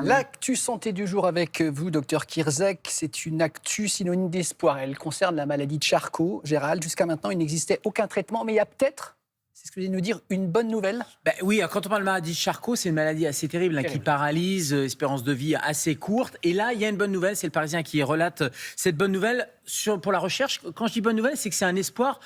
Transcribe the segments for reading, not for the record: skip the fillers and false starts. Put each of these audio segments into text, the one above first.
L'actu santé du jour avec vous, docteur Kirzek, c'est une actu synonyme d'espoir. Elle concerne la maladie de Charcot. Gérald, jusqu'à maintenant, il n'existait aucun traitement, mais il y a peut-être, c'est ce que vous allez nous dire, une bonne nouvelle. Oui, quand on parle de maladie de Charcot, c'est une maladie assez terrible, qui paralyse, espérance de vie assez courte. Et là, il y a une bonne nouvelle, c'est le Parisien qui relate cette bonne nouvelle pour la recherche. Quand je dis bonne nouvelle, c'est que c'est un espoir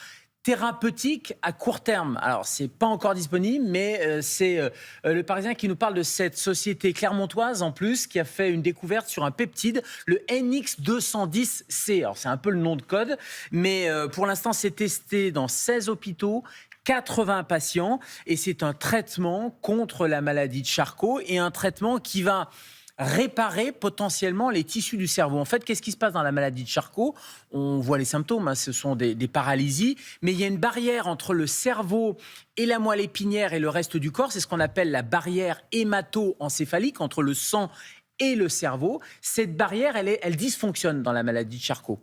thérapeutique à court terme. Alors, c'est pas encore disponible, mais c'est le Parisien qui nous parle de cette société clermontoise, en plus, qui a fait une découverte sur un peptide, le NX210C. Alors, c'est un peu le nom de code, mais pour l'instant, c'est testé dans 16 hôpitaux, 80 patients, et c'est un traitement contre la maladie de Charcot, et un traitement qui va réparer potentiellement les tissus du cerveau. En fait, qu'est-ce qui se passe dans la maladie de Charcot? On voit les symptômes, ce sont des paralysies, mais il y a une barrière entre le cerveau et la moelle épinière et le reste du corps. C'est ce qu'on appelle la barrière hémato-encéphalique entre le sang et le cerveau. Cette barrière, elle dysfonctionne dans la maladie de Charcot.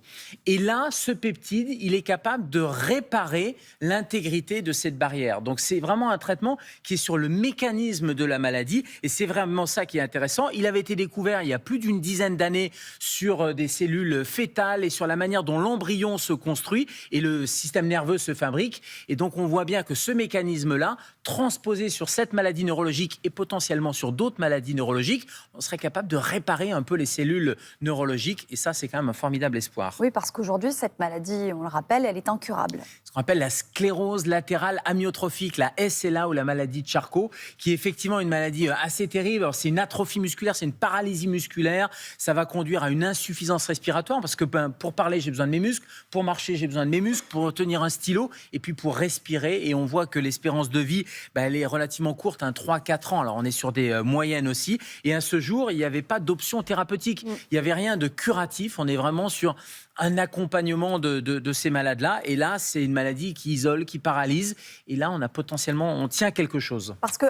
Et là, ce peptide, il est capable de réparer l'intégrité de cette barrière. Donc, c'est vraiment un traitement qui est sur le mécanisme de la maladie. Et c'est vraiment ça qui est intéressant. Il avait été découvert il y a plus d'une dizaine d'années sur des cellules fœtales et sur la manière dont l'embryon se construit et le système nerveux se fabrique. Et donc, on voit bien que ce mécanisme-là, transposé sur cette maladie neurologique et potentiellement sur d'autres maladies neurologiques, on serait capable de réparer un peu les cellules neurologiques. Et ça, c'est quand même un formidable espoir. Oui, parce qu'aujourd'hui, cette maladie, on le rappelle, elle est incurable. Ce qu'on appelle la sclérose latérale amyotrophique, la SLA ou la maladie de Charcot, qui est effectivement une maladie assez terrible. Alors, c'est une atrophie musculaire, c'est une paralysie musculaire. Ça va conduire à une insuffisance respiratoire parce que pour parler, j'ai besoin de mes muscles. Pour marcher, j'ai besoin de mes muscles. Pour tenir un stylo et puis pour respirer. Et on voit que l'espérance de vie, elle est relativement courte, 3-4 ans. Alors, on est sur des moyennes aussi. Et à ce jour, il n'y avait pas d'option thérapeutique. Il n'y avait rien de curatif. On est vraiment sur un accompagnement de ces malades-là. Et là, c'est une maladie qui isole, qui paralyse. Et là, on tient quelque chose. Parce que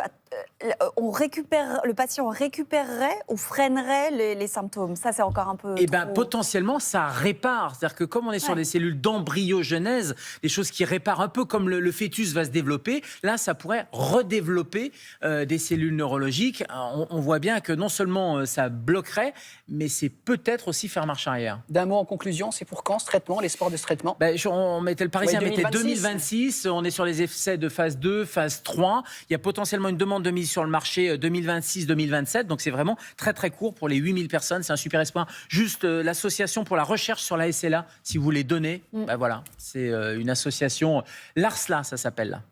le patient récupérerait ou freinerait les symptômes. Ça, c'est encore un peu potentiellement, ça répare. C'est-à-dire que comme on est sur des cellules d'embryogenèse, des choses qui réparent un peu comme le fœtus va se développer, là, ça pourrait redévelopper des cellules neurologiques. On voit bien que non seulement ça bloquerait, mais c'est peut-être aussi faire marche arrière. D'un mot en conclusion, c'est pour quand ce traitement, l'espoir de ce traitement? Le Parisien mettait 2026. 2026, on est sur les essais de phase 2, phase 3. Il y a potentiellement une demande de mise sur le marché 2026-2027, donc c'est vraiment très très court pour les 8000 personnes, c'est un super espoir. Juste l'association pour la recherche sur la SLA, si vous voulez donner, voilà, c'est une association, l'ARSLA ça s'appelle là.